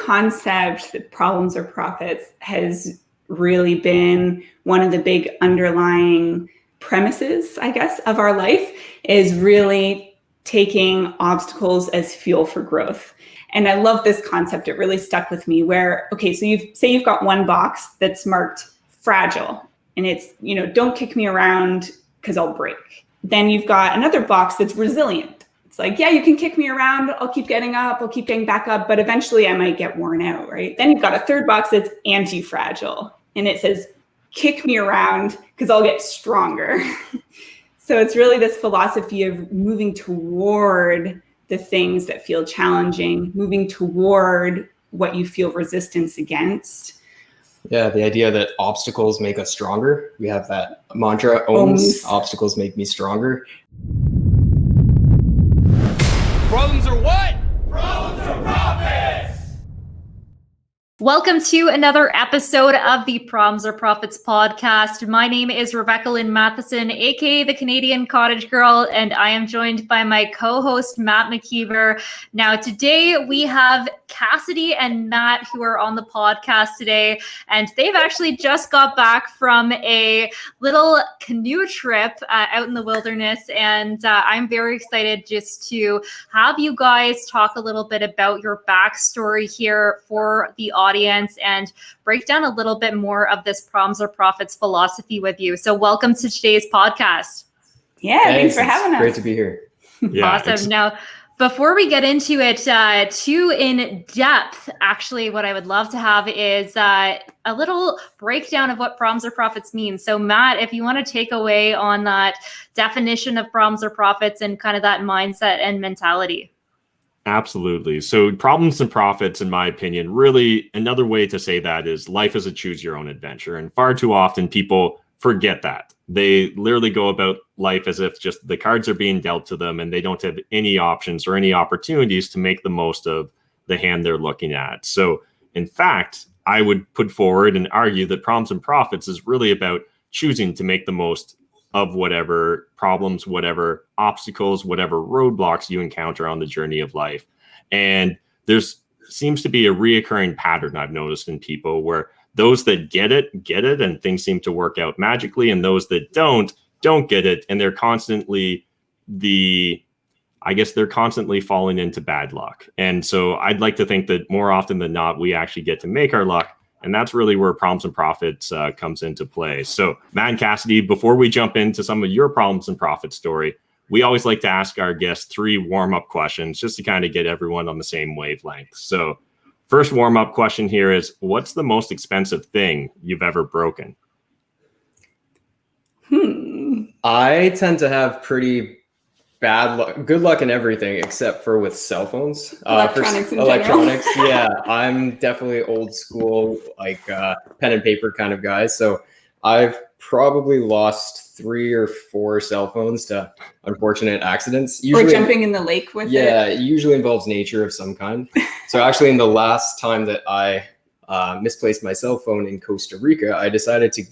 concept that problems or profits has really been one of the big underlying premises, I guess, of our life, is really taking obstacles as fuel for growth. And I love this concept. It really stuck with me where, okay, so you've got one box that's marked fragile and it's, don't kick me around because I'll break. Then you've got another box that's resilient. It's like, yeah, you can kick me around. I'll keep getting up. I'll keep getting back up, but eventually I might get worn out, right? Then you've got a third box that's anti-fragile and it says, kick me around because I'll get stronger. So it's really this philosophy of moving toward the things that feel challenging, moving toward what you feel resistance against. Yeah, the idea that obstacles make us stronger. We have that mantra, OMS, obstacles make me stronger. Problems are what? Problems are profits! Welcome to another episode of the Problems or Profits podcast. My name is Rebecca Lynn Matheson, aka the Canadian Cottage Girl, and I am joined by my co-host Matt McKeever. Now, today we have Cassidy and Matt who are on the podcast today, and they've actually just got back from a little canoe trip out in the wilderness, and I'm very excited just to have you guys talk a little bit about your backstory here for the audience and break down a little bit more of this Problems or Profits philosophy with you. So welcome to today's podcast. Yeah, thanks for having us. Great to be here. Yeah, awesome. Now, before we get into it too in depth, actually, what I would love to have is a little breakdown of what Problems or Profits means. So Matt, if you want to take away on that definition of Problems or Profits and kind of that mindset and mentality. Absolutely. So Problems and Profits, in my opinion, really another way to say that is life is a choose your own adventure. And far too often people forget that. They literally go about life as if just the cards are being dealt to them and they don't have any options or any opportunities to make the most of the hand they're looking at. So in fact, I would put forward and argue that Problems and Profits is really about choosing to make the most of whatever problems, whatever obstacles, whatever roadblocks you encounter on the journey of life. And there's seems to be a reoccurring pattern I've noticed in people where those that get it, and things seem to work out magically. And those that don't get it. And they're constantly constantly falling into bad luck. And so I'd like to think that more often than not, we actually get to make our luck. And that's really where Problems and Profits comes into play. So Matt and Cassidy, before we jump into some of your Problems and Profits story, we always like to ask our guests 3 warm-up questions just to kind of get everyone on the same wavelength. So first warm-up question here is, what's the most expensive thing you've ever broken? I tend to have pretty bad luck, good luck in everything except for with cell phones. Electronics. Yeah, I'm definitely old school, like pen and paper kind of guy. So I've probably lost 3 or 4 cell phones to unfortunate accidents. Usually, or jumping in the lake with it. Yeah, it usually involves nature of some kind. So actually, in the last time that I misplaced my cell phone in Costa Rica, I decided to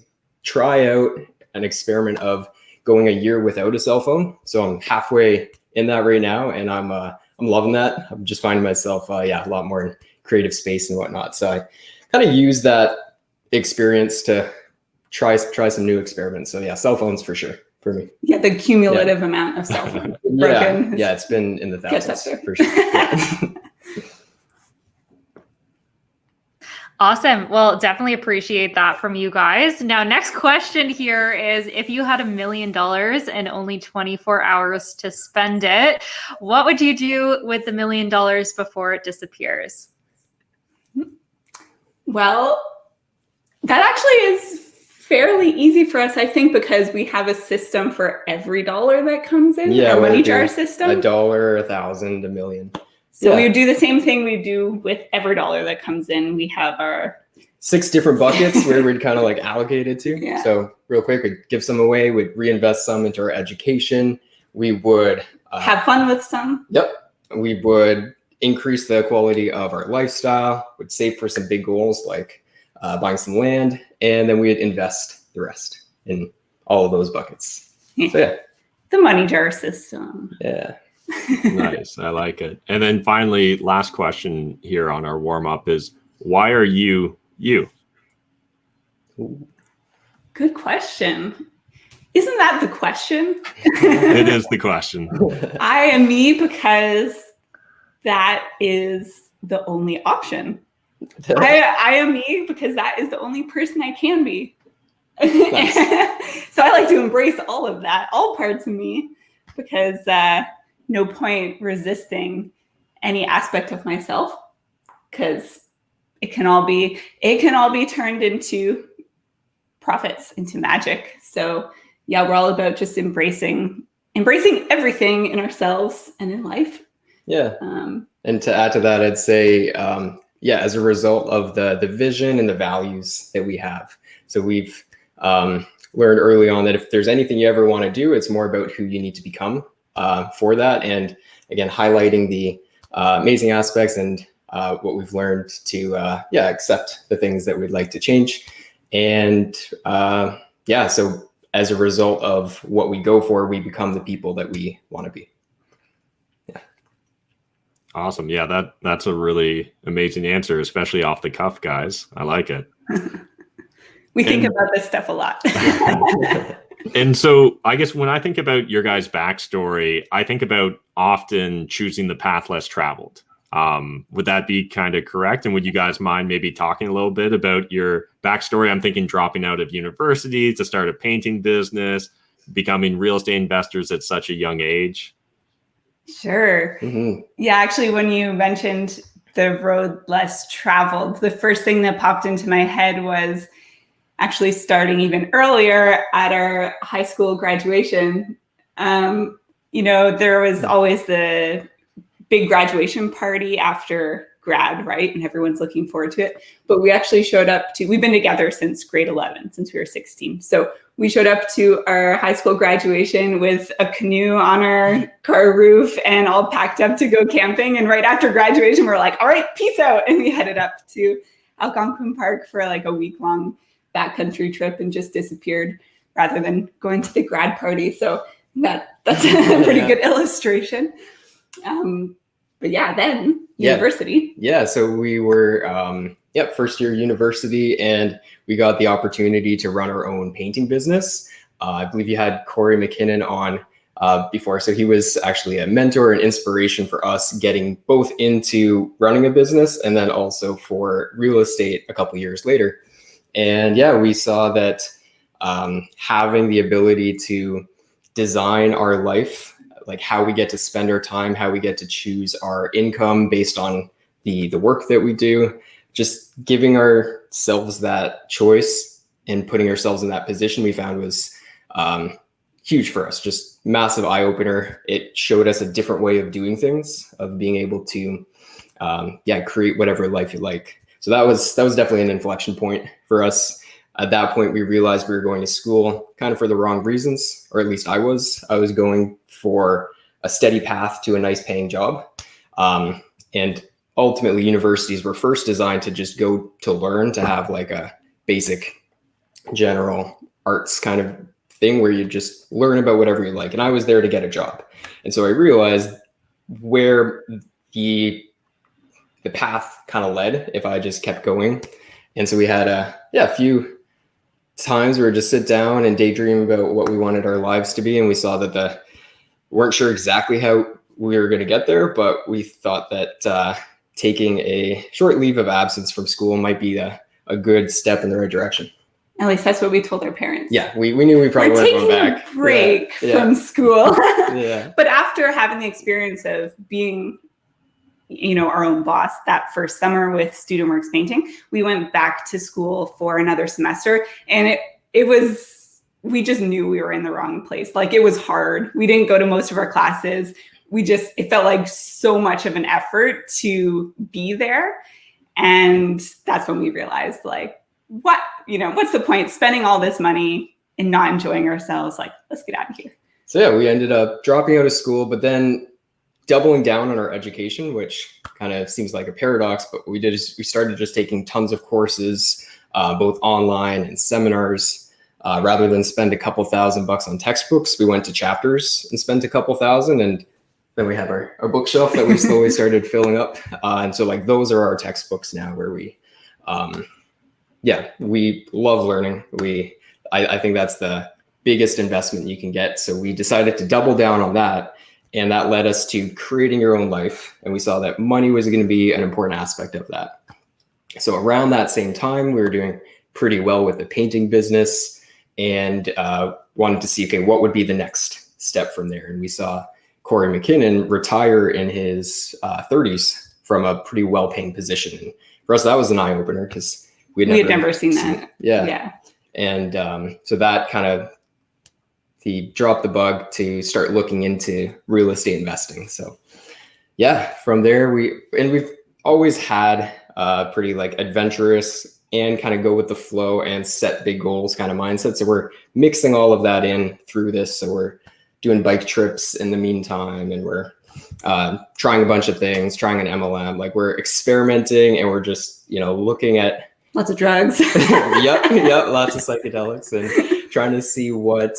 try out an experiment of going a year without a cell phone. So I'm halfway in that right now, and I'm loving that. I'm just finding myself a lot more in creative space and whatnot. So I kind of use that experience to try some new experiments. So yeah, cell phones for sure for me. Yeah, the cumulative amount of cell phones broken. Yeah, it's been in the thousands for sure. Yeah. Awesome. Well, definitely appreciate that from you guys. Now, next question here is, if you had $1 million and only 24 hours to spend it, what would you do with the $1 million before it disappears? Well, that actually is fairly easy for us, I think, because we have a system for every dollar that comes in. Yeah, a money jar system. $1, 1,000, $1 million. So we would do the same thing we do with every dollar that comes in. We have our 6 different buckets where we'd kind of like allocate it to. Yeah. So real quick, we'd give some away, we'd reinvest some into our education. We would have fun with some. Yep. We would increase the quality of our lifestyle, would save for some big goals like buying some land, and then we'd invest the rest in all of those buckets. So yeah. The money jar system. Yeah. Nice. I like it. And then finally, last question here on our warm up is, why are you you? Good question. Isn't that the question? It is the question. I am me because that is the only option. I am me because that is the only person I can be. Nice. So I like to embrace all of that, all parts of me, because no point resisting any aspect of myself, because it can all be turned into profits, into magic. So yeah, we're all about just embracing everything in ourselves and in life. Yeah. And to add to that, I'd say, as a result of the vision and the values that we have. So we've learned early on that if there's anything you ever want to do, it's more about who you need to become for that. And again, highlighting the amazing aspects and what we've learned to accept the things that we'd like to change. And so as a result of what we go for, we become the people that we want to be. Yeah. Awesome. Yeah, that's a really amazing answer, especially off the cuff, guys. I like it. We think about this stuff a lot. And so I guess when I think about your guys' backstory, I think about often choosing the path less traveled. Would that be kind of correct? And would you guys mind maybe talking a little bit about your backstory? I'm thinking dropping out of university to start a painting business, becoming real estate investors at such a young age. Sure. Mm-hmm. Yeah, actually, when you mentioned the road less traveled, the first thing that popped into my head was actually starting even earlier at our high school graduation. There was always the big graduation party after grad, right? And everyone's looking forward to it. But we actually we've been together since grade 11, since we were 16. So we showed up to our high school graduation with a canoe on our car roof and all packed up to go camping. And right after graduation, we're like, all right, peace out. And we headed up to Algonquin Park for like a week-long backcountry trip and just disappeared rather than going to the grad party. So that's a pretty good illustration. But yeah, then university. Yeah, so we were first year university, and we got the opportunity to run our own painting business. I believe you had Corey McKinnon on before, so he was actually a mentor and inspiration for us getting both into running a business and then also for real estate a couple years later. And yeah, we saw that having the ability to design our life, like how we get to spend our time, how we get to choose our income based on the work that we do, just giving ourselves that choice and putting ourselves in that position, we found was huge for us, just massive eye opener. It showed us a different way of doing things, of being able to create whatever life you like. So that was definitely an inflection point for us. At that point, we realized we were going to school kind of for the wrong reasons, or at least I was going for a steady path to a nice paying job. And ultimately, universities were first designed to just go to learn, to have like a basic general arts kind of thing where you just learn about whatever you like. And I was there to get a job. And so I realized where the path kind of led if I just kept going. And so we had a few times where we just sit down and daydream about what we wanted our lives to be. And we saw that weren't sure exactly how we were going to get there, but we thought that taking a short leave of absence from school might be a good step in the right direction. At least that's what we told our parents. Yeah, we knew we probably weren't going back. Taking a break from school. Yeah. But after having the experience of being our own boss that first summer with Student Works Painting, we went back to school for another semester, and we just knew we were in the wrong place. Like, it was hard. We didn't go to most of our classes. It felt like so much of an effort to be there. And that's when we realized, like, what's the point spending all this money and not enjoying ourselves? Like, let's get out of here. So yeah, we ended up dropping out of school, but then doubling down on our education, which kind of seems like a paradox, but what we did is we started just taking tons of courses, both online and seminars. Rather than spend a couple $1,000 on textbooks, we went to Chapters and spent a couple $1,000. And then we have our bookshelf that we slowly started filling up. And so like those are our textbooks now where we love learning. I think that's the biggest investment you can get. So we decided to double down on that. And that led us to creating your own life. And we saw that money was going to be an important aspect of that. So around that same time, we were doing pretty well with the painting business and wanted to see, okay, what would be the next step from there? And we saw Corey McKinnon retire in his 30s from a pretty well-paying position. And for us, that was an eye-opener because we had never seen that. Yeah. And so that kind of, he dropped the bug to start looking into real estate investing. So yeah, from there we've always had pretty like adventurous and kind of go with the flow and set big goals kind of mindset. So we're mixing all of that in through this. So we're doing bike trips in the meantime, and we're trying a bunch of things, trying an MLM, like we're experimenting, and we're just, looking at lots of drugs. Yep, lots of psychedelics, and trying to see what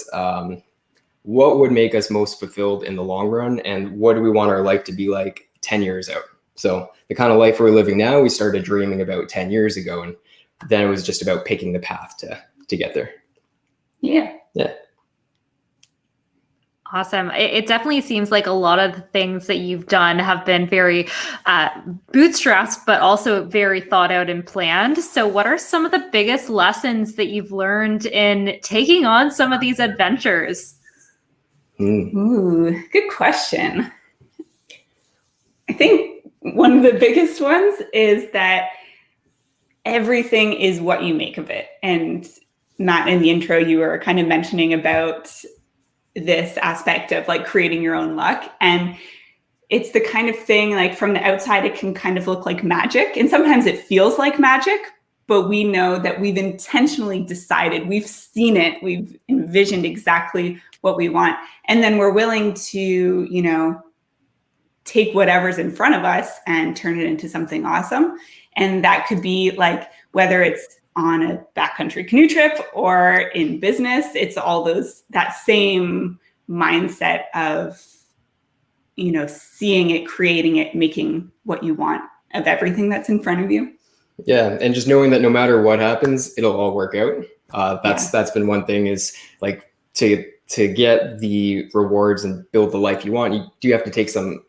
would make us most fulfilled in the long run, and what do we want our life to be like 10 years out. So the kind of life we're living now, we started dreaming about 10 years ago, and then it was just about picking the path to get there. Yeah. Awesome. It definitely seems like a lot of the things that you've done have been very bootstrapped, but also very thought out and planned. So what are some of the biggest lessons that you've learned in taking on some of these adventures? Ooh, good question. I think one of the biggest ones is that everything is what you make of it. And Matt, in the intro, you were kind of mentioning about this aspect of like creating your own luck. And it's the kind of thing, like from the outside, it can kind of look like magic. And sometimes it feels like magic, but we know that we've intentionally decided, we've seen it, we've envisioned exactly what we want. And then we're willing to, take whatever's in front of us and turn it into something awesome. And that could be like, whether it's on a backcountry canoe trip or in business, it's all that same mindset of, seeing it, creating it, making what you want of everything that's in front of you. Yeah. And just knowing that no matter what happens, it'll all work out. That's been one thing, is like to get the rewards and build the life you want, you do have to take some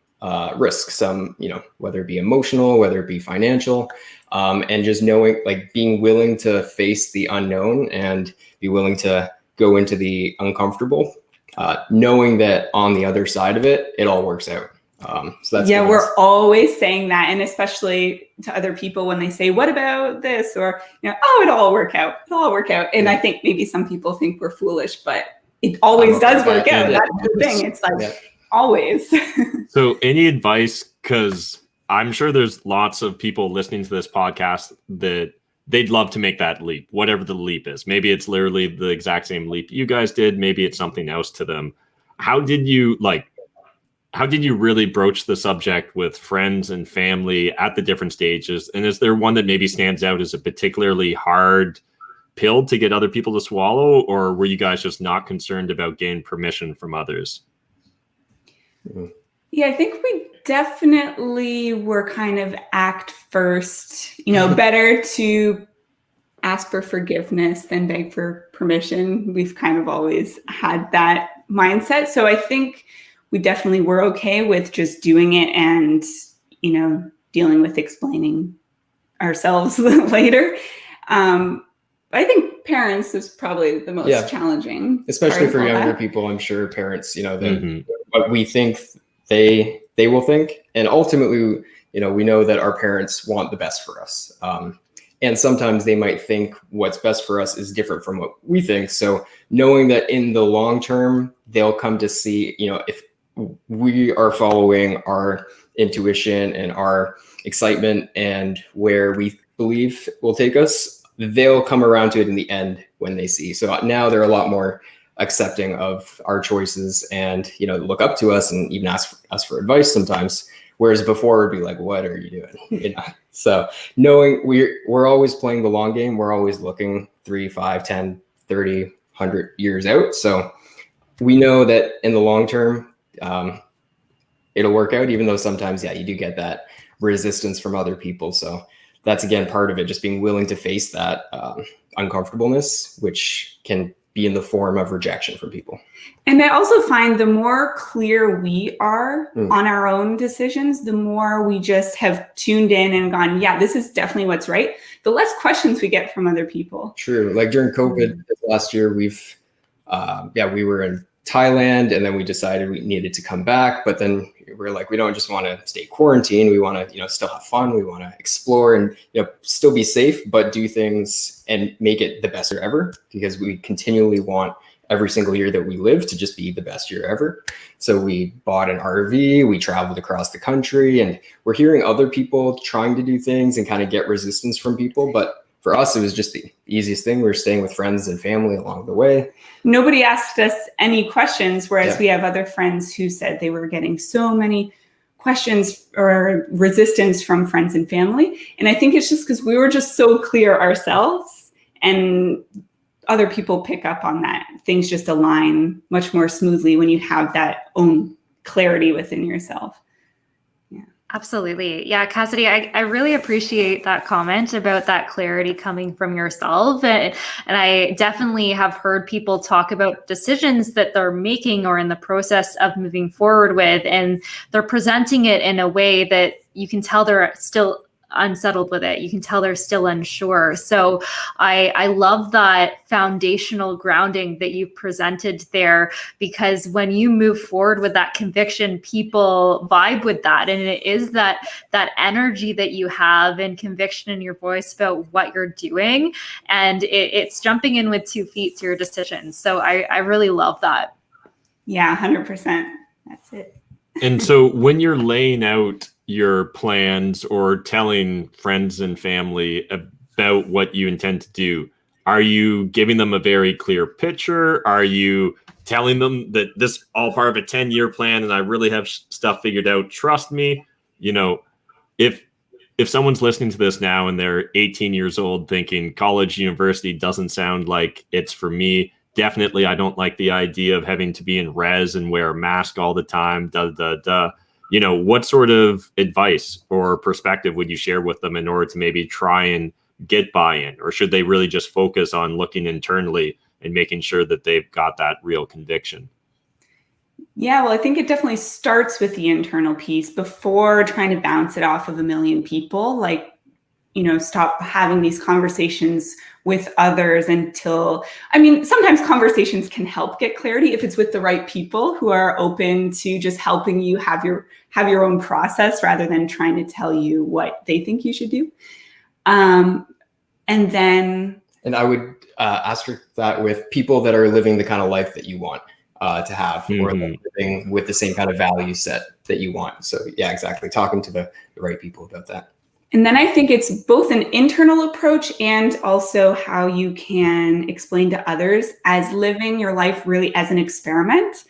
risks, some, whether it be emotional, whether it be financial, and just knowing, like being willing to face the unknown and be willing to go into the uncomfortable, knowing that on the other side of it, it all works out. So that's, we're always saying that. And especially to other people when they say, what about this? Or, it'll all work out. It'll all work out. And I think maybe some people think we're foolish, but it always does work out. That's the thing. It's like always. So any advice, because I'm sure there's lots of people listening to this podcast that they'd love to make that leap, whatever the leap is. Maybe it's literally the exact same leap you guys did. Maybe it's something else to them. How did you really broach the subject with friends and family at the different stages? And is there one that maybe stands out as a particularly hard pill to get other people to swallow? Or were you guys just not concerned about getting permission from others? Yeah, I think we definitely were kind of act first, better to ask for forgiveness than beg for permission. We've kind of always had that mindset. So I think we definitely were okay with just doing it and, dealing with explaining ourselves later. I think parents is probably the most challenging. Especially for younger people, I'm sure parents, what we think they will think. And ultimately, we know that our parents want the best for us. And sometimes they might think what's best for us is different from what we think. So knowing that in the long term, they'll come to see, if we are following our intuition and our excitement and where we believe will take us, they'll come around to it in the end when they see. So now they're a lot more accepting of our choices and, look up to us and even ask us for advice sometimes. Whereas before it'd be like, what are you doing? So knowing we're always playing the long game, we're always looking 3, 5, 10, 30, 100 years out. So we know that in the long term, it'll work out, even though sometimes, yeah, you do get that resistance from other people. So that's, again, part of it, just being willing to face that uncomfortableness, which can be in the form of rejection from people. And I also find the more clear we are on our own decisions, the more we just have tuned in and gone, yeah, this is definitely what's right, the less questions we get from other people. True. Like during COVID last year, we were in Thailand, and then we decided we needed to come back. But then we're like, we don't just want to stay quarantined. We want to, still have fun. We want to explore and, still be safe, but do things and make it the best year ever, because we continually want every single year that we live to just be the best year ever. So we bought an RV, we traveled across the country, and we're hearing other people trying to do things and kind of get resistance from people. But for us, it was just the easiest thing. We were staying with friends and family along the way. Nobody asked us any questions, whereas we have other friends who said they were getting so many questions or resistance from friends and family. And I think it's just because we were just so clear ourselves, and other people pick up on that. Things just align much more smoothly when you have that own clarity within yourself. Absolutely. Yeah, Cassidy, I really appreciate that comment about that clarity coming from yourself. And I definitely have heard people talk about decisions that they're making or in the process of moving forward with, and they're presenting it in a way that you can tell they're still unsettled with it. You can tell they're still unsure. So I love that foundational grounding that you presented there, because when you move forward with that conviction, people vibe with that. And it is that energy that you have and conviction in your voice about what you're doing. And it's jumping in with 2 feet to your decisions. So I really love that. Yeah, 100%. That's it. And so when you're laying out your plans or telling friends and family about what you intend to do, are you giving them a very clear picture? Are you telling them that this is all part of a 10-year plan and I really have stuff figured out? Trust me, if someone's listening to this now and they're 18 years old thinking college, university doesn't sound like it's for me, definitely I don't like the idea of having to be in res and wear a mask all the time, what sort of advice or perspective would you share with them in order to maybe try and get buy-in? Or should they really just focus on looking internally and making sure that they've got that real conviction? Yeah, well, I think it definitely starts with the internal piece before trying to bounce it off of a million people. Stop having these conversations with others sometimes conversations can help get clarity if it's with the right people who are open to just helping you have your own process rather than trying to tell you what they think you should do. And I would asterisk that with people that are living the kind of life that you want to have, or living with the same kind of value set that you want. So yeah, exactly. Talking to the right people about that. And then I think it's both an internal approach and also how you can explain to others as living your life really as an experiment.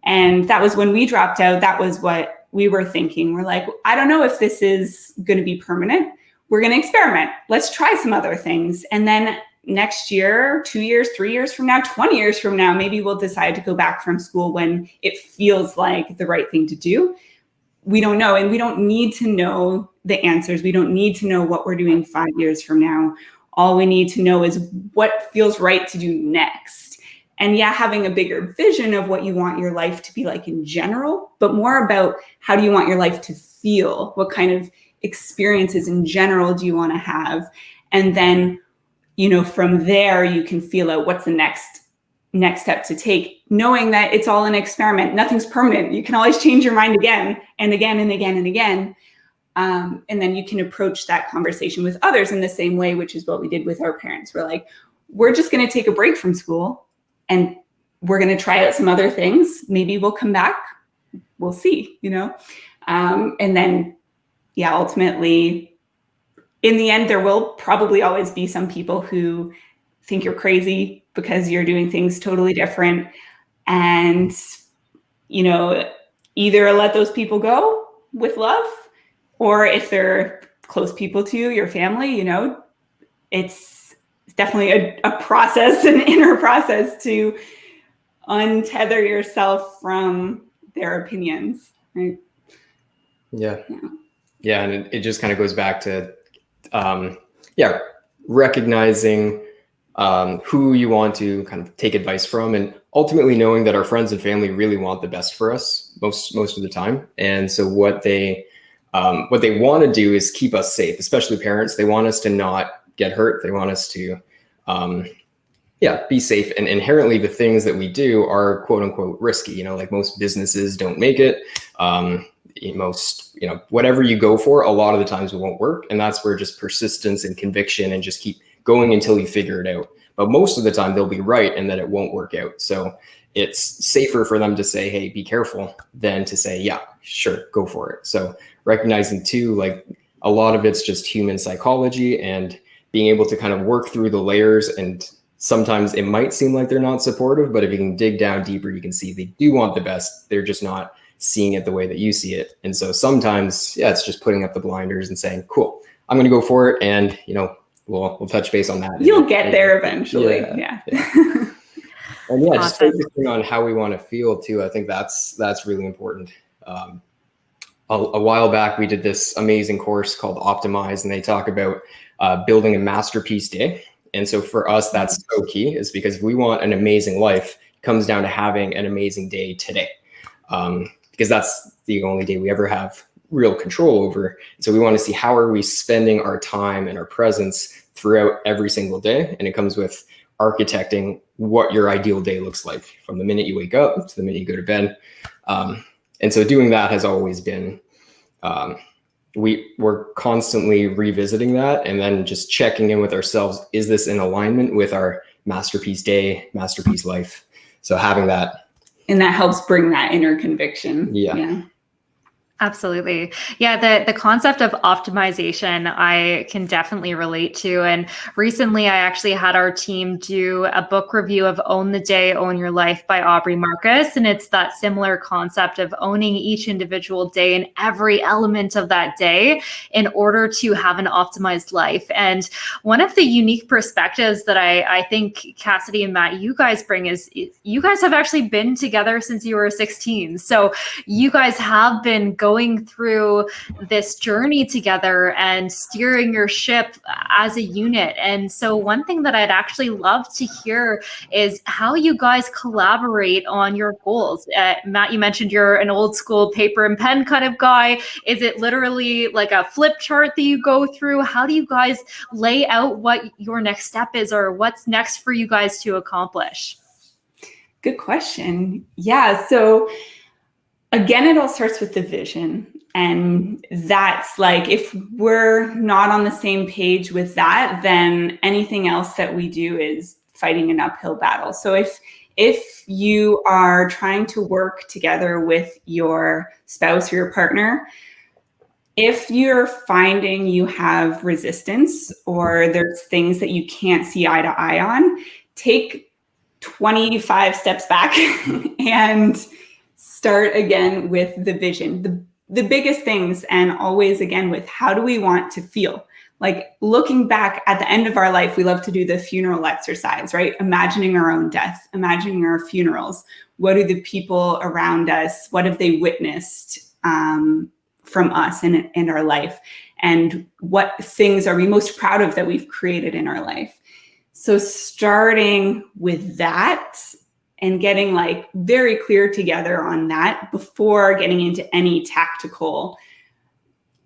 And that was when we dropped out. That was what we were thinking. We're like, I don't know if this is going to be permanent. We're going to experiment. Let's try some other things. And then next year, 2 years, 3 years from now, 20 years from now, maybe we'll decide to go back from school when it feels like the right thing to do. We don't know. And we don't need to know the answers. We don't need to know what we're doing 5 years from now. All we need to know is what feels right to do next. And yeah, having a bigger vision of what you want your life to be like in general, but more about how do you want your life to feel? What kind of experiences in general do you want to have? And then, from there, you can feel out what's the next step to take, knowing that it's all an experiment. Nothing's permanent. You can always change your mind again and again and again and again. And then you can approach that conversation with others in the same way, which is what we did with our parents. We're like, we're just going to take a break from school and we're going to try out some other things. Maybe we'll come back. We'll see, and then, yeah, ultimately, in the end, there will probably always be some people who think you're crazy because you're doing things totally different. And, either let those people go with love, or if they're close people to you, your family, it's definitely a process, an inner process to untether yourself from their opinions, right? Yeah. And it just kind of goes back to, recognizing who you want to kind of take advice from, and ultimately knowing that our friends and family really want the best for us most of the time. And so what they want to do is keep us safe, especially parents. They want us to not get hurt. They want us to, be safe. And inherently the things that we do are quote unquote risky, like most businesses don't make it. Whatever you go for, a lot of the times it won't work. And that's where just persistence and conviction and just keep going until you figure it out. But most of the time they'll be right and that it won't work out. So it's safer for them to say, hey, be careful, than to say, yeah, sure, go for it. So recognizing too, like a lot of it's just human psychology and being able to kind of work through the layers. And sometimes it might seem like they're not supportive, but if you can dig down deeper, you can see they do want the best. They're just not seeing it the way that you see it. And so sometimes, it's just putting up the blinders and saying, cool, I'm going to go for it. And, we'll touch base on that. You'll get there eventually. Yeah. And just focusing on how we want to feel too. I think that's really important. A while back, we did this amazing course called Optimize, and they talk about building a masterpiece day. And so for us, that's so key, is because if we want an amazing life, it comes down to having an amazing day today. Because that's the only day we ever have real control over. So we want to see how are we spending our time and our presence throughout every single day. And it comes with architecting what your ideal day looks like from the minute you wake up to the minute you go to bed. And so doing that has always been, we're constantly revisiting that and then just checking in with ourselves. Is this in alignment with our masterpiece day, masterpiece life? So having that. And that helps bring that inner conviction. Yeah. Absolutely. Yeah, the concept of optimization, I can definitely relate to. And recently I actually had our team do a book review of Own the Day, Own Your Life by Aubrey Marcus. And it's that similar concept of owning each individual day and every element of that day in order to have an optimized life. And one of the unique perspectives that I think Cassidy and Matt, you guys bring is you guys have actually been together since you were 16. So you guys have been going through this journey together and steering your ship as a unit. And so one thing that I'd actually love to hear is how you guys collaborate on your goals. Matt, you mentioned you're an old school paper and pen kind of guy. Is it literally like a flip chart that you go through? How do you guys lay out what your next step is or what's next for you guys to accomplish? Good question. Yeah. So again, it all starts with the vision. And that's like, if we're not on the same page with that, then anything else that we do is fighting an uphill battle. So if you are trying to work together with your spouse or your partner, if you're finding you have resistance or there's things that you can't see eye to eye on, take 25 steps back and start again with the vision, the biggest things, and always again with how do we want to feel? Like looking back at the end of our life, we love to do the funeral exercise, right? Imagining our own death, imagining our funerals. What do the people around us, what have they witnessed from us in our life? And what things are we most proud of that we've created in our life? So starting with that and getting like very clear together on that before getting into any tactical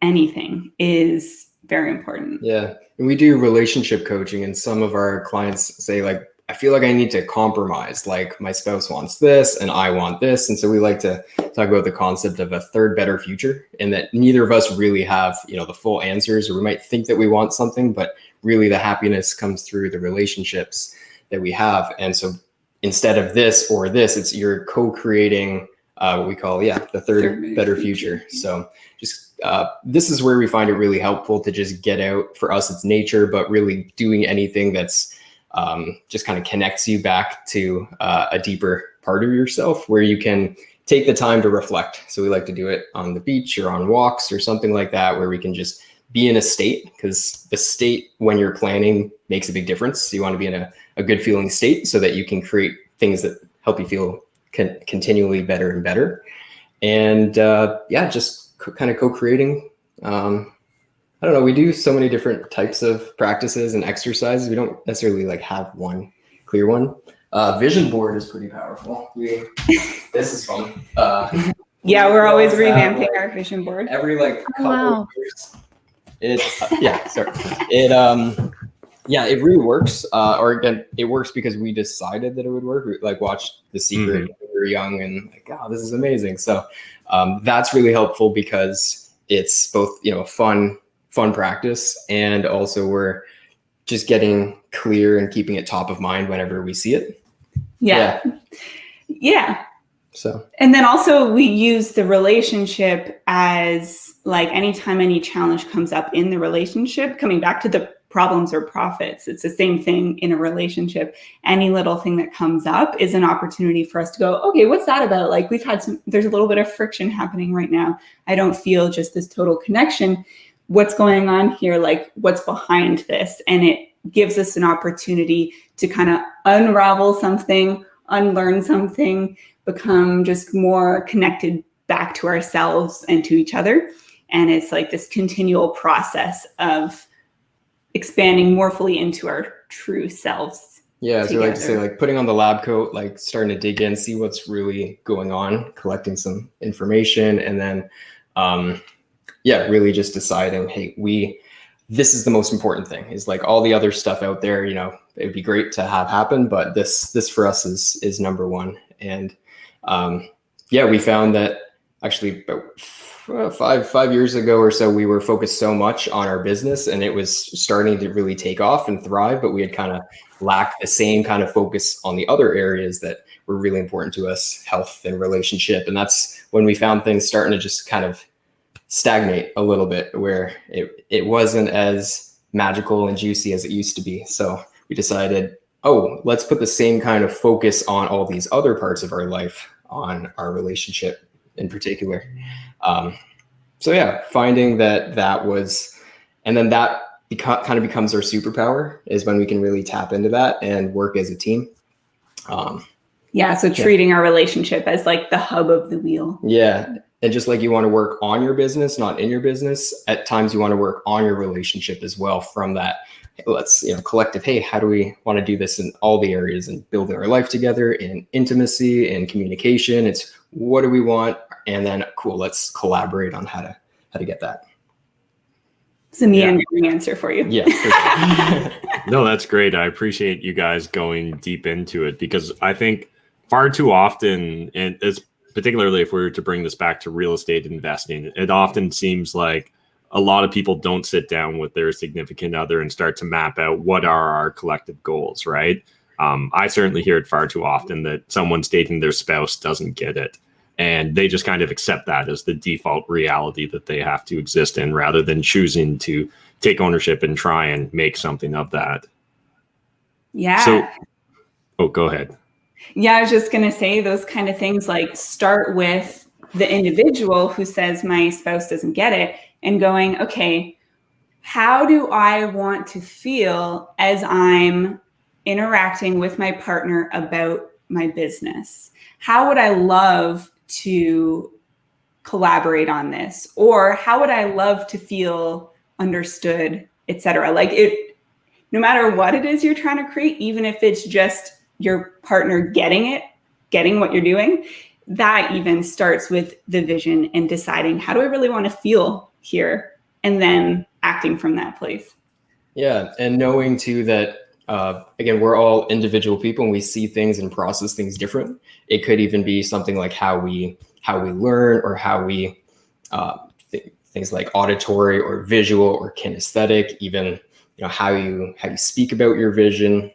anything is very important. Yeah. And we do relationship coaching, and some of our clients say like, I feel like I need to compromise. Like my spouse wants this and I want this. And so we like to talk about the concept of a third better future, and that neither of us really have, the full answers, or we might think that we want something, but really the happiness comes through the relationships that we have. And so instead of this or this, it's you're co-creating what we call, the third better future. So just this is where we find it really helpful to just get out. For us, it's nature, but really doing anything that's just kind of connects you back to a deeper part of yourself where you can take the time to reflect. So we like to do it on the beach or on walks or something like that, where we can just be in a state, because the state when you're planning makes a big difference. So you want to be in a good feeling state so that you can create things that help you feel continually better and better. And just kind of co-creating. I don't know. We do so many different types of practices and exercises. We don't necessarily like have one clear one. Vision board is pretty powerful. This is fun. Yeah, we're always revamping our vision board. Every like couple wow. of years. It really works. Or again, it works because we decided that it would work. We like watched The Secret when we were young and like, oh, this is amazing. So that's really helpful because it's both, fun practice, and also we're just getting clear and keeping it top of mind whenever we see it. Yeah. So, and then also we use the relationship as like anytime any challenge comes up in the relationship, coming back to the problems or profits, it's the same thing in a relationship. Any little thing that comes up is an opportunity for us to go, okay, what's that about? Like there's a little bit of friction happening right now. I don't feel just this total connection. What's going on here? Like what's behind this? And it gives us an opportunity to kind of unravel something, unlearn something, become just more connected back to ourselves and to each other. And it's like this continual process of expanding more fully into our true selves. Yeah, so I like to say, like putting on the lab coat, like starting to dig in, see what's really going on, collecting some information, and then really just deciding, hey, this is the most important thing. Is like all the other stuff out there, it would be great to have happen, but this for us is number one. And we found that actually about 5 years ago or so, we were focused so much on our business and it was starting to really take off and thrive, but we had kind of lacked the same kind of focus on the other areas that were really important to us, health and relationship. And that's when we found things starting to just kind of stagnate a little bit, where it wasn't as magical and juicy as it used to be. So we decided, let's put the same kind of focus on all these other parts of our life, on our relationship in particular. Finding that was, and then that kind of becomes our superpower, is when we can really tap into that and work as a team. Treating our relationship as like the hub of the wheel. Yeah. And just like you want to work on your business, not in your business, at times you want to work on your relationship as well, from that, collective, hey, how do we want to do this in all the areas, and building our life together in intimacy and communication. It's what do we want? And then cool, let's collaborate on how to get that. It's a meandering answer for you. Yeah. No, that's great. I appreciate you guys going deep into it, because I think far too often, and it's particularly if we were to bring this back to real estate investing, it often seems like a lot of people don't sit down with their significant other and start to map out what are our collective goals, right? I certainly hear it far too often that someone's dating their spouse doesn't get it, and they just kind of accept that as the default reality that they have to exist in, rather than choosing to take ownership and try and make something of that. Yeah. So, go ahead. Yeah, I was just going to say those kind of things, like start with the individual who says my spouse doesn't get it, and going, okay, how do I want to feel as I'm interacting with my partner about my business? How would I love to collaborate on this? Or how would I love to feel understood, etc.? Like no matter what it is you're trying to create, even if it's just your partner getting what you're doing, that even starts with the vision and deciding, how do I really want to feel here? And then acting from that place. Yeah. And knowing too that, again, we're all individual people and we see things and process things different. It could even be something like how we learn, or how we, things like auditory or visual or kinesthetic, even, how you speak about your vision.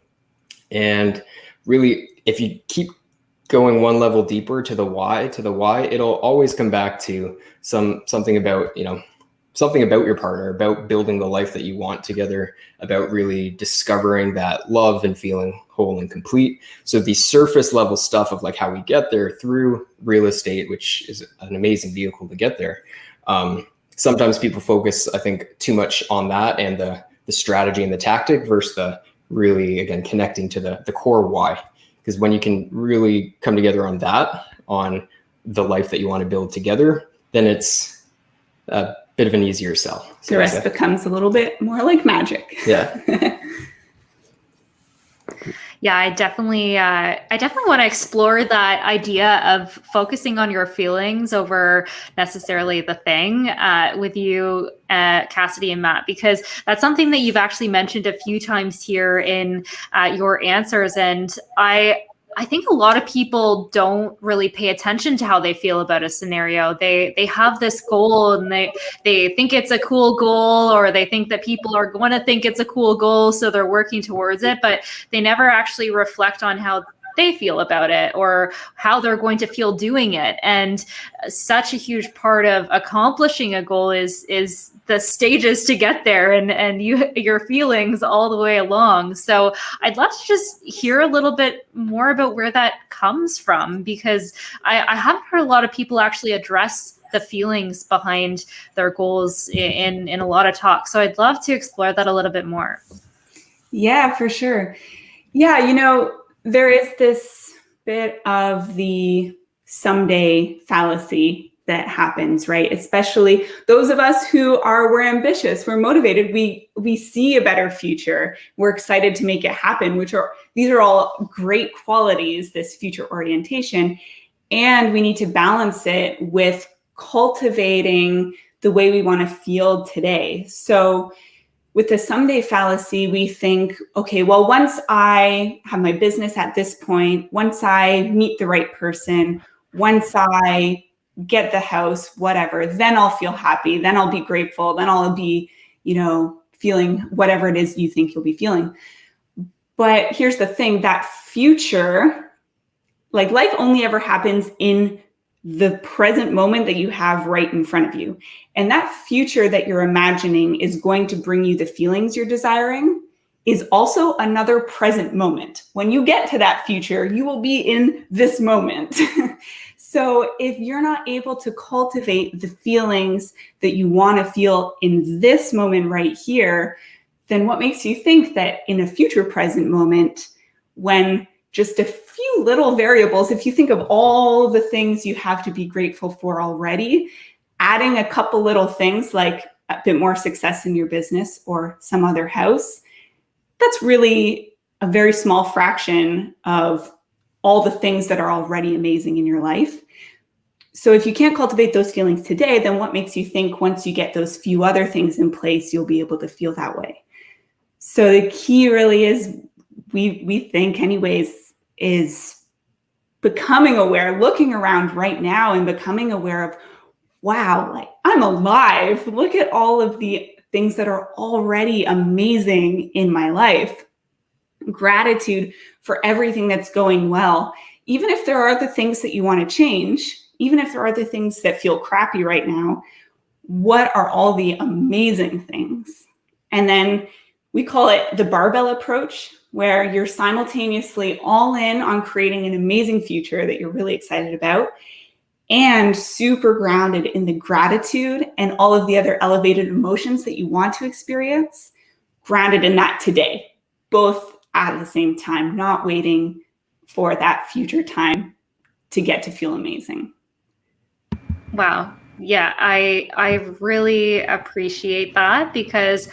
And really, if you keep going one level deeper to the why, it'll always come back to something about your partner, about building the life that you want together, about really discovering that love and feeling whole and complete. So the surface level stuff of like how we get there through real estate, which is an amazing vehicle to get there. Sometimes people focus, I think, too much on that and the strategy and the tactic versus the really, again, connecting to the core why. Because when you can really come together on that, on the life that you want to build together, then it's a bit of an easier sell. The rest becomes a little bit more like magic. Yeah. Yeah, I definitely want to explore that idea of focusing on your feelings over necessarily the thing with you, Cassidy and Matt, because that's something that you've actually mentioned a few times here in your answers. And I think a lot of people don't really pay attention to how they feel about a scenario. They have this goal and they think it's a cool goal, or they think that people are going to think it's a cool goal, so they're working towards it, but they never actually reflect on how they feel about it or how they're going to feel doing it. And such a huge part of accomplishing a goal is the stages to get there and your feelings all the way along. So I'd love to just hear a little bit more about where that comes from, because I haven't heard a lot of people actually address the feelings behind their goals in a lot of talk. So I'd love to explore that a little bit more. Yeah, for sure. Yeah, there is this bit of the someday fallacy that happens, right? Especially those of us we're ambitious, we're motivated, we see a better future, we're excited to make it happen, these are all great qualities, this future orientation. And we need to balance it with cultivating the way we want to feel today. So with the someday fallacy, we think, okay, well, once I have my business at this point, once I meet the right person, once I get the house, whatever, then I'll feel happy, then I'll be grateful, then I'll be, feeling whatever it is you think you'll be feeling. But here's the thing, that future, like life only ever happens in the present moment that you have right in front of you. And that future that you're imagining is going to bring you the feelings you're desiring is also another present moment. When you get to that future, you will be in this moment. So if you're not able to cultivate the feelings that you want to feel in this moment right here, then what makes you think that in a future present moment, when just a few little variables, if you think of all the things you have to be grateful for already, adding a couple little things like a bit more success in your business or some other house, that's really a very small fraction of all the things that are already amazing in your life. So if you can't cultivate those feelings today, then what makes you think once you get those few other things in place, you'll be able to feel that way? So the key really is, we think anyways, is becoming aware, looking around right now and becoming aware of, wow, like I'm alive. Look at all of the things that are already amazing in my life. Gratitude for everything that's going well. Even if there are other things that you want to change, even if there are other things that feel crappy right now, what are all the amazing things? And then we call it the barbell approach, where you're simultaneously all in on creating an amazing future that you're really excited about and super grounded in the gratitude and all of the other elevated emotions that you want to experience, grounded in that today, both at the same time, not waiting for that future time to get to feel amazing. Wow. Yeah, I really appreciate that, because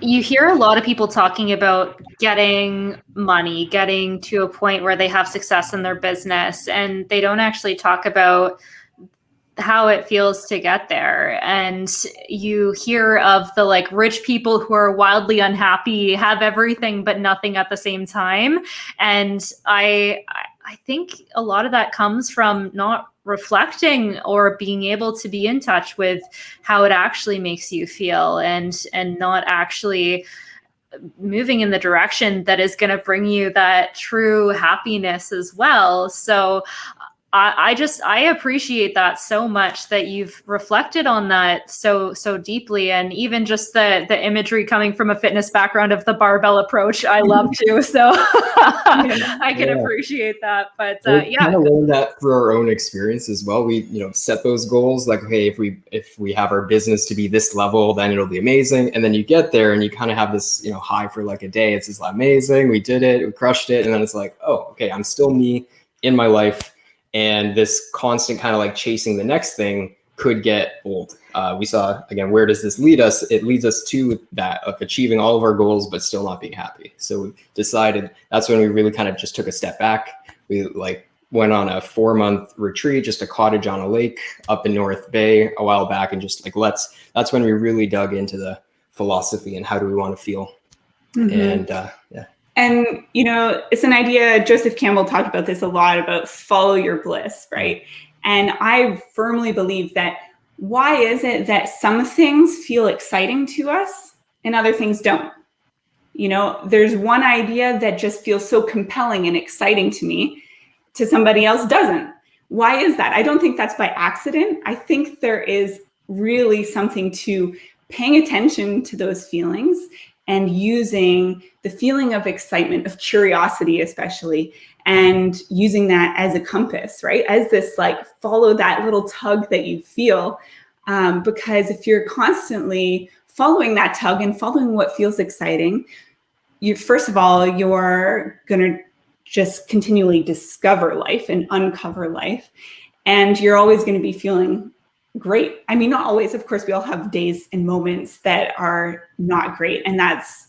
you hear a lot of people talking about getting money, getting to a point where they have success in their business, and they don't actually talk about how it feels to get there. And you hear of the like rich people who are wildly unhappy, have everything but nothing at the same time. And I think a lot of that comes from not reflecting or being able to be in touch with how it actually makes you feel, and not actually moving in the direction that is going to bring you that true happiness as well. So I appreciate that so much, that you've reflected on that so deeply, and even just the imagery coming from a fitness background of the barbell approach, I love too. So I can appreciate that. But we kind of learned that through our own experience as well. We set those goals like, okay, if we have our business to be this level, then it'll be amazing. And then you get there and you kind of have this high for like a day. It's just amazing, we did it, we crushed it, and then it's like, oh, okay, I'm still me in my life. And this constant kind of like chasing the next thing could get old we saw, again, where does this lead us? It leads us to that of achieving all of our goals, but still not being happy. So we decided that's when we really kind of just took a step back. We went on a 4-month retreat, just a cottage on a lake up in North Bay a while back. And just that's when we really dug into the philosophy and how do we want to feel. And yeah. And, it's an idea, Joseph Campbell talked about this a lot, about follow your bliss, right? And I firmly believe that why is it that some things feel exciting to us and other things don't? There's one idea that just feels so compelling and exciting to me, to somebody else doesn't. Why is that? I don't think that's by accident. I think there is really something to paying attention to those feelings and using the feeling of excitement, of curiosity especially, and using that as a compass, right? As this follow that little tug that you feel. Because if you're constantly following that tug and following what feels exciting, first of all, you're going to just continually discover life and uncover life. And you're always going to be feeling great. I mean, not always, of course, we all have days and moments that are not great. And that's,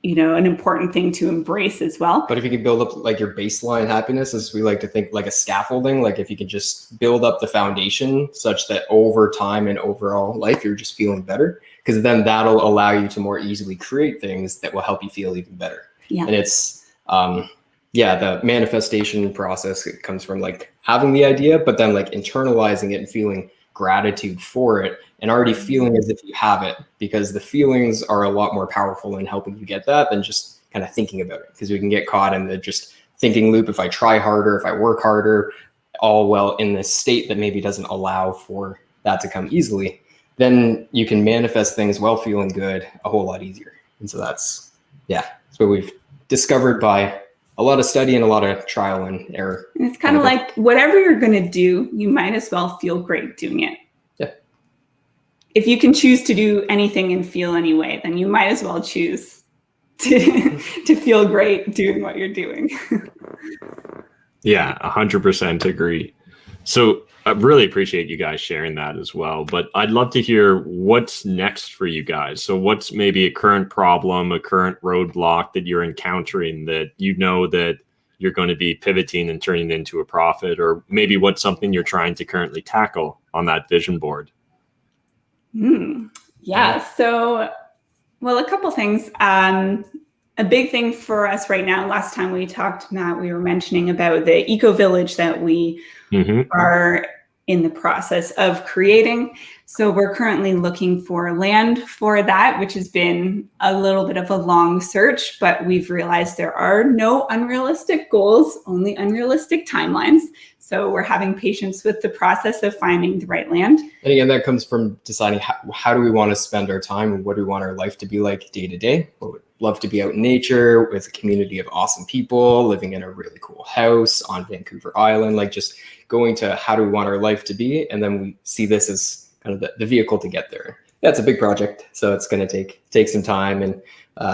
an important thing to embrace as well. But if you can build up your baseline happiness, as we like to think, like a scaffolding, if you can just build up the foundation such that over time and overall life, you're just feeling better, because then that'll allow you to more easily create things that will help you feel even better. Yeah. And it's, the manifestation process, it comes from having the idea, but then internalizing it and feeling gratitude for it and already feeling as if you have it, because the feelings are a lot more powerful in helping you get that than just kind of thinking about it, because we can get caught in the just thinking loop. If I try harder, if I work harder, all well in this state that maybe doesn't allow for that to come easily, then you can manifest things while feeling good a whole lot easier. And so that's what we've discovered by a lot of study and a lot of trial and error. And it's kind of like whatever you're going to do, you might as well feel great doing it. Yeah. If you can choose to do anything and feel any way, then you might as well choose to feel great doing what you're doing. Yeah, 100% agree. So I really appreciate you guys sharing that as well, but I'd love to hear what's next for you guys. So what's maybe a current problem, a current roadblock that you're encountering that that you're going to be pivoting and turning into a profit, or maybe what's something you're trying to currently tackle on that vision board? Yeah. So, well, a couple things. A big thing for us right now, last time we talked, Matt, we were mentioning about the eco-village that we are in the process of creating. So we're currently looking for land for that, which has been a little bit of a long search, but we've realized there are no unrealistic goals, only unrealistic timelines. So we're having patience with the process of finding the right land. And again, that comes from deciding how do we want to spend our time and what do we want our life to be like day to day. We would love to be out in nature with a community of awesome people, living in a really cool house on Vancouver Island, just going to how do we want our life to be. And then we see this as kind of the vehicle to get there. That's a big project. So it's going to take some time and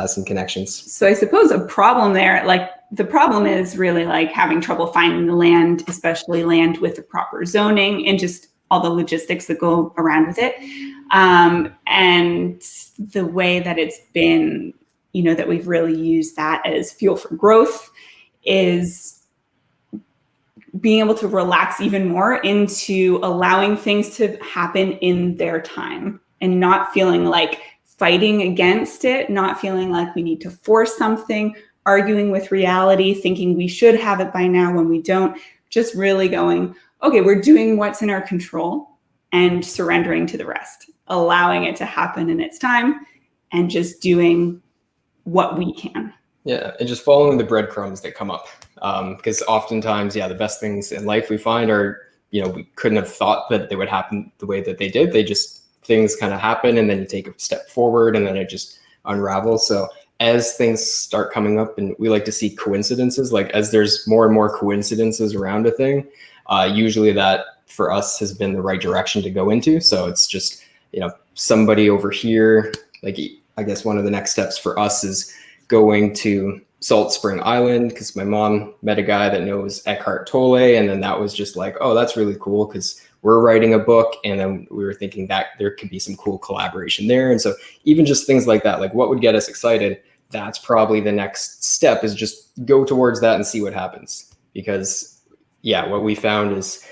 some connections. So I suppose a problem there, the problem is really having trouble finding the land, especially land with the proper zoning and just all the logistics that go around with it. And the way that it's been, that we've really used that as fuel for growth is being able to relax even more into allowing things to happen in their time and not feeling like fighting against it, not feeling like we need to force something, arguing with reality, thinking we should have it by now when we don't, just really going, okay, we're doing what's in our control and surrendering to the rest, allowing it to happen in its time and just doing what we can. Yeah, and just following the breadcrumbs that come up. Because oftentimes, the best things in life we find are, we couldn't have thought that they would happen the way that they did. Things kind of happen and then you take a step forward and then it just unravels. So as things start coming up, and we like to see coincidences, as there's more and more coincidences around a thing, usually that for us has been the right direction to go into. So it's just, somebody over here, I guess one of the next steps for us is going to Salt Spring Island, because my mom met a guy that knows Eckhart Tolle, and then that was just oh, that's really cool, because we're writing a book, and then we were thinking that there could be some cool collaboration there. And so even just things like that, like what would get us excited, that's probably the next step, is just go towards that and see what happens. Because yeah, what we found is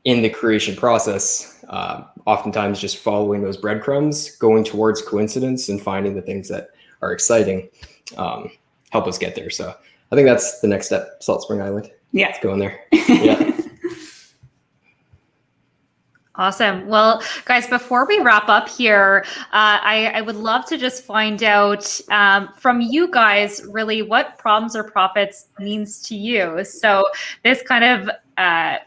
in the creation process, oftentimes just following those breadcrumbs, going towards coincidence and finding the things that are exciting, help us get there. So I think that's the next step. Salt Spring Island. Yeah. Let's go in there. Yeah. Awesome. Well, guys, before we wrap up here, I would love to just find out from you guys really what problems or profits means to you. So this kind of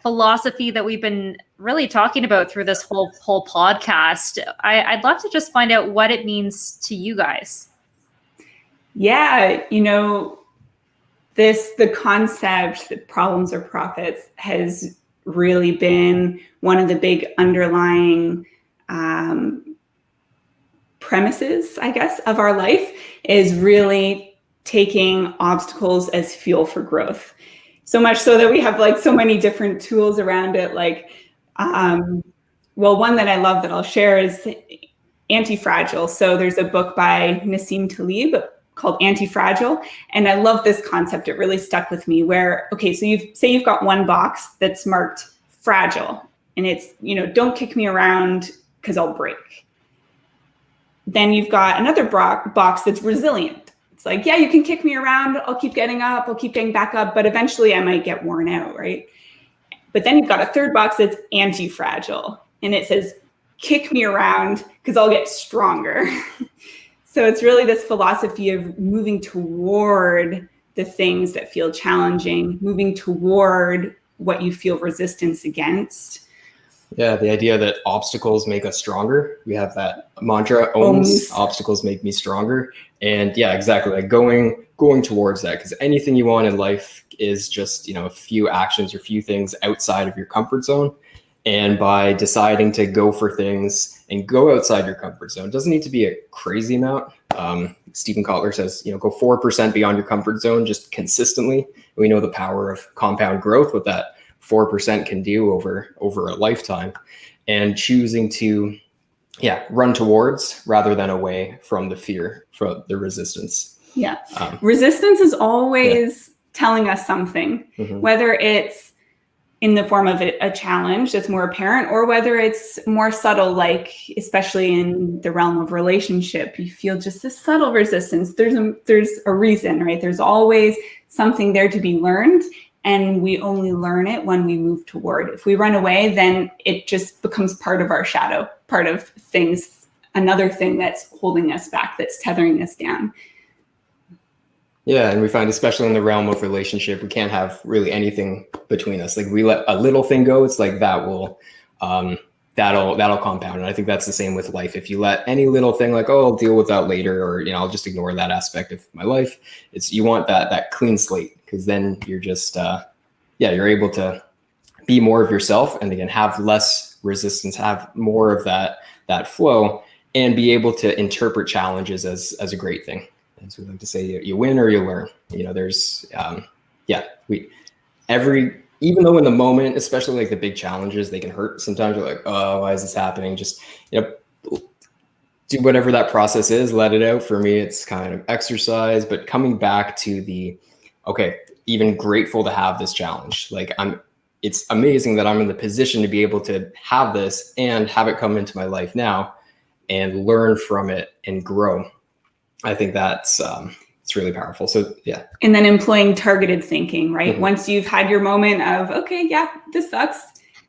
philosophy that we've been really talking about through this whole podcast, I'd love to just find out what it means to you guys. Yeah, the concept that problems or profits has really been one of the big underlying premises, I guess, of our life, is really taking obstacles as fuel for growth. So much so that we have like so many different tools around it. Like, one that I love that I'll share is Anti-Fragile. So there's a book by Nassim Taleb called Anti-Fragile. And I love this concept. It really stuck with me where, okay, so you've got one box that's marked fragile, and it's, don't kick me around because I'll break. Then you've got another box that's resilient. It's like, yeah, you can kick me around. I'll keep getting up. I'll keep getting back up. But eventually I might get worn out, right? But then you've got a third box that's anti-fragile. And it says, kick me around because I'll get stronger. So it's really this philosophy of moving toward the things that feel challenging, moving toward what you feel resistance against. Yeah, the idea that obstacles make us stronger. We have that mantra, OMS, obstacles make me stronger. And yeah, exactly, like going towards that, because anything you want in life is just, a few actions or few things outside of your comfort zone. And by deciding to go for things and go outside your comfort zone, it doesn't need to be a crazy amount. Stephen Kotler says, go 4% beyond your comfort zone just consistently. We know the power of compound growth, what that 4% can do over a lifetime, and choosing to, run towards rather than away from the fear, from the resistance. Yeah. Resistance is always telling us something, whether it's in the form of a challenge that's more apparent, or whether it's more subtle, like especially in the realm of relationship, you feel just this subtle resistance. There's a reason, right? There's always something there to be learned, and we only learn it when we move toward. If we run away, then it just becomes part of our shadow, part of things, another thing that's holding us back, that's tethering us down. Yeah, and we find, especially in the realm of relationship, we can't have really anything between us. Like, we let a little thing go, it's like that will that'll compound. And I think that's the same with life. If you let any little thing, like, oh, I'll deal with that later, or I'll just ignore that aspect of my life, you want that clean slate, because then you're just you're able to be more of yourself, and again have less resistance, have more of that flow, and be able to interpret challenges as a great thing. As we like to say, you win or you learn. There's even though in the moment, especially like the big challenges, they can hurt. Sometimes you're like, oh, why is this happening? Just do whatever that process is, let it out. For me, it's kind of exercise, but coming back to even grateful to have this challenge. Like, it's amazing that I'm in the position to be able to have this and have it come into my life now and learn from it and grow. I think that's it's really powerful. So yeah. And then employing targeted thinking, right? Once you've had your moment of, okay, yeah, this sucks,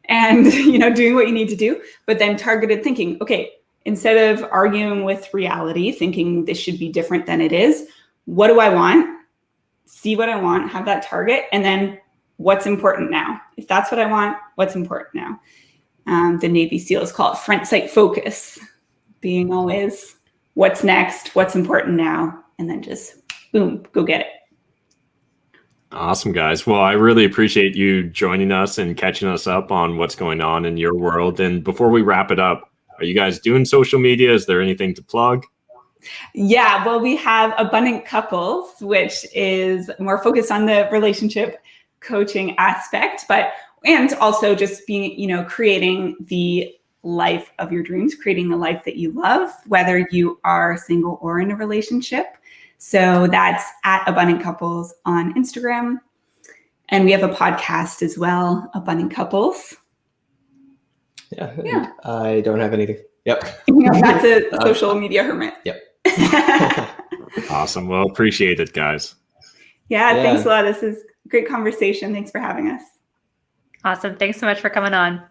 and doing what you need to do, but then targeted thinking, okay, instead of arguing with reality, thinking this should be different than it is, what do I want? See what I want, have that target, and then what's important now? If that's what I want, what's important now? The Navy SEALs call it front sight focus, being always what's next, what's important now, and then just boom, go get it. Awesome, guys. Well, I really appreciate you joining us and catching us up on what's going on in your world. And before we wrap it up, are you guys doing social media? Is there anything to plug? Yeah, well, we have Abundant Couples, which is more focused on the relationship coaching aspect, but and also just being, you know, creating the life of your dreams, creating the life that you love, whether you are single or in a relationship. So that's at Abundant Couples on Instagram. And we have a podcast as well, Abundant Couples. Yeah. I don't have anything. Yep. Yeah, that's a social media hermit. Yep. Awesome. Well, appreciate it, guys. Yeah, thanks a lot. This is a great conversation. Thanks for having us. Awesome. Thanks so much for coming on.